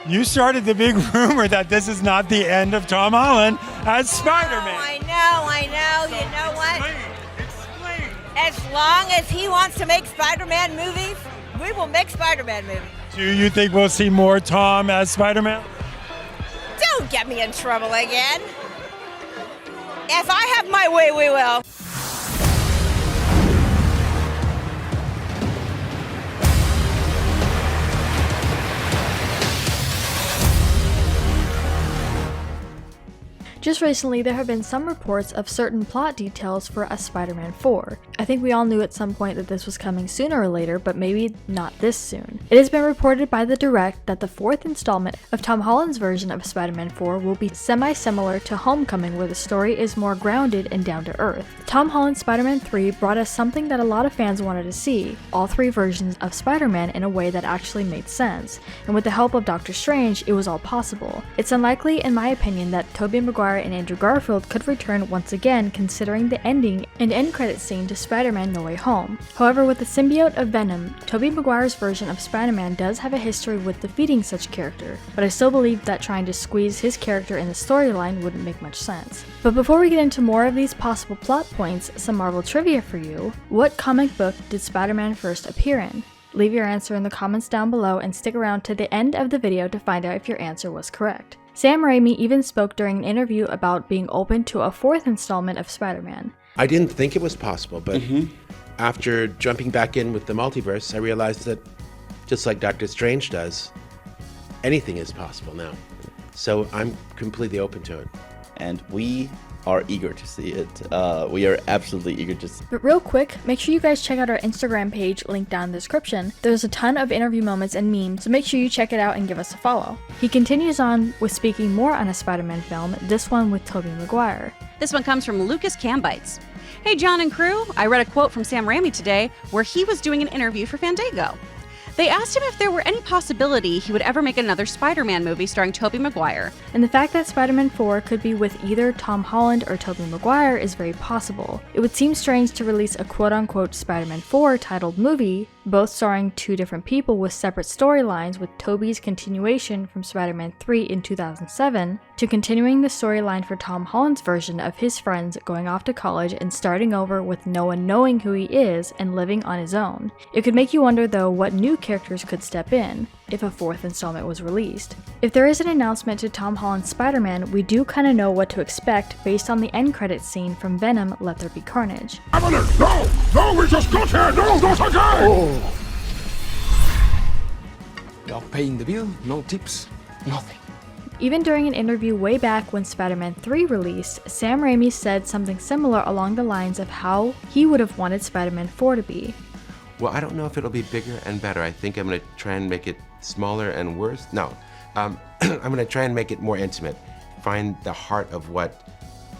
You started the big rumor that this is not the end of Tom Holland as Spider-Man. I know. You know what? Explain. As long as he wants to make Spider-Man movies, we will make Spider-Man movies. Do you think we'll see more Tom as Spider-Man? Don't get me in trouble again. If I have my way, we will. Just recently, there have been some reports of certain plot details for a Spider-Man 4. I think we all knew at some point that this was coming sooner or later, but maybe not this soon. It has been reported by The Direct that the fourth installment of Tom Holland's version of Spider-Man 4 will be semi-similar to Homecoming, where the story is more grounded and down to earth. Tom Holland Spider Man 3 brought us something that a lot of fans wanted to see, all three versions of Spider-Man in a way that actually made sense, and with the help of Doctor Strange, it was all possible. It's unlikely, in my opinion, that Tobey Maguire and Andrew Garfield could return once again, considering the ending and end credit scene to Spider-Man No Way Home. However, with the symbiote of Venom, Tobey Maguire's version of Spider-Man does have a history with defeating such character, but I still believe that trying to squeeze his character in the storyline wouldn't make much sense. But before we get into more of these possible plot points, some Marvel trivia for you. What comic book did Spider-Man first appear in? Leave your answer in the comments down below and stick around to the end of the video to find out if your answer was correct. Sam Raimi even spoke during an interview about being open to a fourth installment of Spider-Man. I didn't think it was possible, but after jumping back in with the multiverse, I realized that just like Doctor Strange does, anything is possible now. So I'm completely open to it. And we are eager to see it. We are absolutely eager to see it. But real quick, make sure you guys check out our Instagram page linked down in the description. There's a ton of interview moments and memes, so make sure you check it out and give us a follow. He continues on with speaking more on a Spider-Man film, this one with Tobey Maguire. This one comes from Lucas Cambites. Hey John and crew, I read a quote from Sam Raimi today where he was doing an interview for Fandango. They asked him if there were any possibility he would ever make another Spider-Man movie starring Tobey Maguire. And the fact that Spider-Man 4 could be with either Tom Holland or Tobey Maguire is very possible. It would seem strange to release a quote-unquote Spider-Man 4 titled movie, both starring two different people with separate storylines, with Tobey's continuation from Spider-Man 3 in 2007, to continuing the storyline for Tom Holland's version of his friends going off to college and starting over with no one knowing who he is and living on his own. It could make you wonder though what new characters could step in if a fourth installment was released. If there is an announcement to Tom Holland's Spider-Man, we do kinda know what to expect based on the end credits scene from Venom Let There Be Carnage. No, we just got here! No, not again! You're paying the bill, no tips, nothing. Even during an interview way back when Spider-Man 3 released, Sam Raimi said something similar along the lines of how he would have wanted Spider-Man 4 to be. Well, I don't know if it'll be bigger and better. I think I'm going to try and make it smaller and worse. No, I'm going to try and make it more intimate. Find the heart of what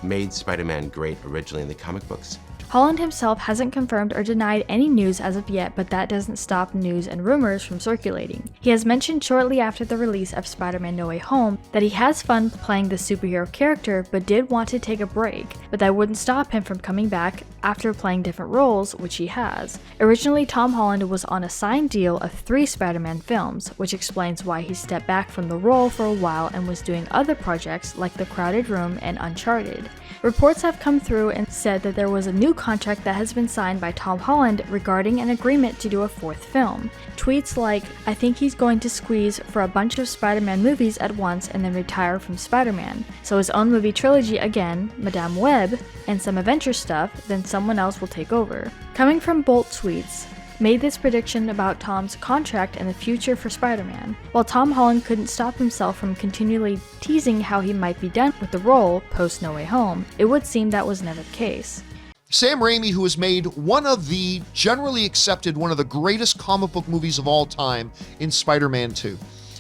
made Spider-Man great originally in the comic books. Holland himself hasn't confirmed or denied any news as of yet, but that doesn't stop news and rumors from circulating. He has mentioned shortly after the release of Spider-Man No Way Home that he has fun playing the superhero character but did want to take a break, but that wouldn't stop him from coming back after playing different roles, which he has. Originally, Tom Holland was on a signed deal of 3 Spider-Man films, which explains why he stepped back from the role for a while and was doing other projects like The Crowded Room and Uncharted. Reports have come through and said that there was a new contract that has been signed by Tom Holland regarding an agreement to do a 4th film. Tweets like, I think he's going to squeeze for a bunch of Spider-Man movies at once and then retire from Spider-Man. So his own movie trilogy again, Madame Web, and some adventure stuff, then someone else will take over. Coming from Bolt Tweets, made this prediction about Tom's contract and the future for Spider-Man. While Tom Holland couldn't stop himself from continually teasing how he might be done with the role post No Way Home, it would seem that was never the case. Sam Raimi, who has made one of the greatest comic book movies of all time in Spider-Man 2.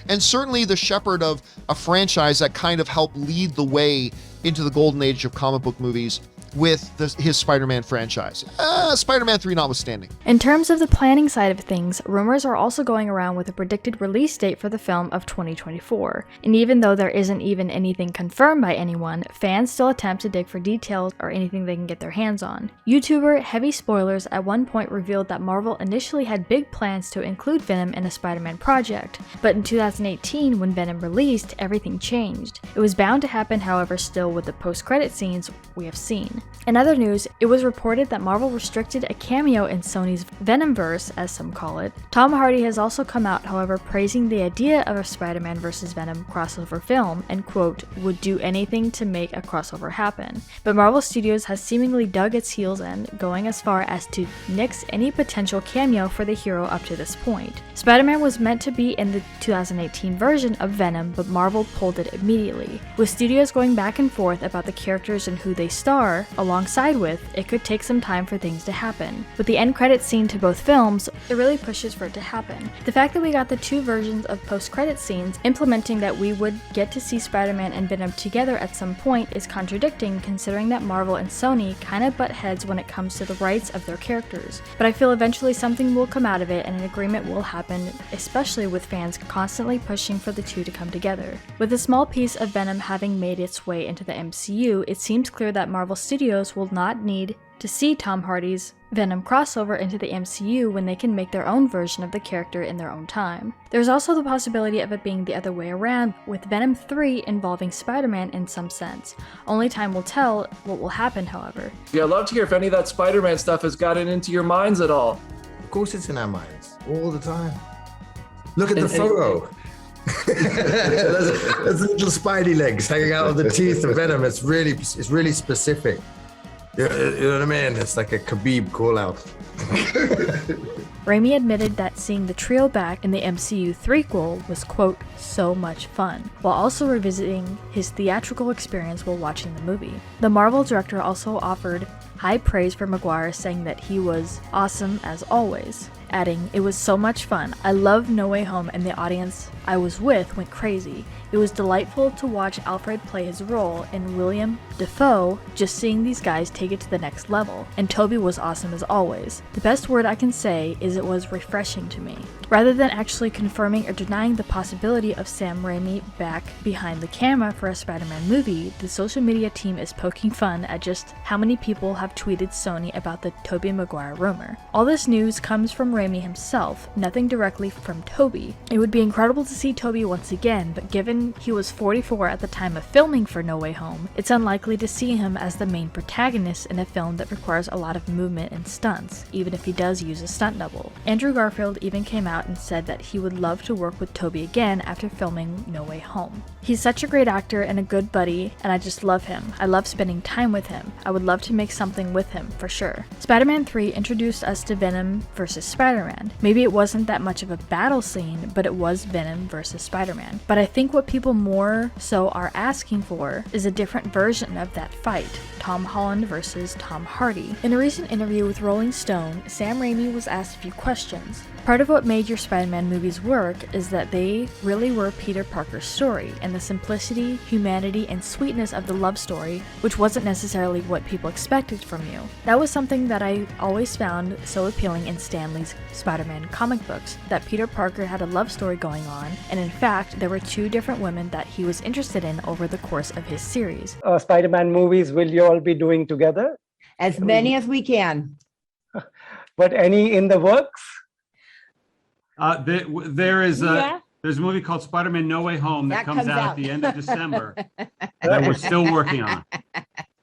And certainly the shepherd of a franchise that kind of helped lead the way into the golden age of comic book movies. with his Spider-Man franchise. Spider-Man 3 notwithstanding. In terms of the planning side of things, rumors are also going around with a predicted release date for the film of 2024. And even though there isn't even anything confirmed by anyone, fans still attempt to dig for details or anything they can get their hands on. YouTuber Heavy Spoilers at one point revealed that Marvel initially had big plans to include Venom in a Spider-Man project, but in 2018, when Venom released, everything changed. It was bound to happen, however, still with the post-credit scenes we have seen. In other news, it was reported that Marvel restricted a cameo in Sony's Venomverse, as some call it. Tom Hardy has also come out, however, praising the idea of a Spider-Man vs. Venom crossover film and, quote, would do anything to make a crossover happen. But Marvel Studios has seemingly dug its heels in, going as far as to nix any potential cameo for the hero up to this point. Spider-Man was meant to be in the 2018 version of Venom, but Marvel pulled it immediately. With studios going back and forth about the characters and who they star, alongside with, it could take some time for things to happen. With the end credits scene to both films, it really pushes for it to happen. The fact that we got the two versions of post-credit scenes implementing that we would get to see Spider-Man and Venom together at some point is contradicting, considering that Marvel and Sony kind of butt heads when it comes to the rights of their characters. But I feel eventually something will come out of it and an agreement will happen, especially with fans constantly pushing for the two to come together. With a small piece of Venom having made its way into the MCU, it seems clear that Marvel Studios will not need to see Tom Hardy's Venom crossover into the MCU when they can make their own version of the character in their own time. There's also the possibility of it being the other way around, with Venom 3 involving Spider-Man in some sense. Only time will tell what will happen, however. Yeah, I'd love to hear if any of that Spider-Man stuff has gotten into your minds at all. Of course it's in our minds, all the time. Look at the photo. There's little spidey legs hanging out of the teeth of Venom. It's really specific. You know what I mean? It's like a Khabib call out. Raimi admitted that seeing the trio back in the MCU threequel was, quote, so much fun, while also revisiting his theatrical experience while watching the movie. The Marvel director also offered high praise for Maguire, saying that he was awesome as always, adding, it was so much fun. I loved No Way Home and the audience I was with went crazy. It was delightful to watch Alfred play his role, and William Dafoe, just seeing these guys take it to the next level. And Tobey was awesome as always. The best word I can say is it was refreshing to me. Rather than actually confirming or denying the possibility of Sam Raimi back behind the camera for a Spider-Man movie, the social media team is poking fun at just how many people have tweeted Sony about the Tobey Maguire rumor. All this news comes from Raimi himself, nothing directly from Tobey. It would be incredible to see Tobey once again, but given he was 44 at the time of filming for No Way Home, it's unlikely to see him as the main protagonist in a film that requires a lot of movement and stunts, even if he does use a stunt double. Andrew Garfield even came out and said that he would love to work with Tobey again after filming No Way Home. He's such a great actor and a good buddy, and I just love him. I love spending time with him. I would love to make something with him, for sure. Spider-Man 3 introduced us to Venom vs. Spider-Man. Maybe it wasn't that much of a battle scene, but it was Venom vs. Spider-Man. But I think what people more so are asking for is a different version of that fight, Tom Holland versus Tom Hardy. In a recent interview with Rolling Stone, Sam Raimi was asked a few questions. Part of what made your Spider-Man movies work is that they really were Peter Parker's story, and the simplicity, humanity, and sweetness of the love story, which wasn't necessarily what people expected from you. That was something that I always found so appealing in Stan Lee's Spider-Man comic books, that Peter Parker had a love story going on, and in fact, there were two different women that he was interested in over the course of his series. Spider-Man movies will you all be doing together? As many as we can. But any in the works? There's a movie called Spider-Man No Way Home that comes out at the end of December that we're still working on.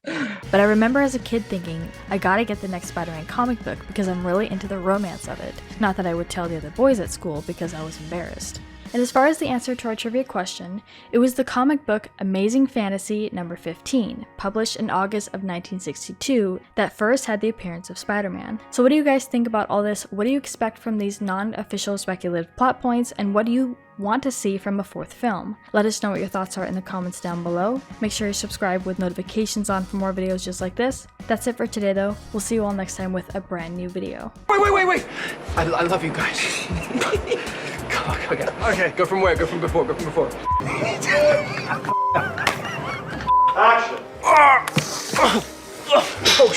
But I remember as a kid thinking, I gotta get the next Spider-Man comic book because I'm really into the romance of it. Not that I would tell the other boys at school because I was embarrassed. And as far as the answer to our trivia question, it was the comic book Amazing Fantasy number 15, published in August of 1962, that first had the appearance of Spider-Man. So what do you guys think about all this? What do you expect from these non-official speculative plot points, and what do you want to see from a fourth film? Let us know what your thoughts are in the comments down below. Make sure you subscribe with notifications on for more videos just like this. That's it for today though. We'll see you all next time with a brand new video. Wait! I love you guys. Come on, okay. Go from where? Go from before. Action! Oh,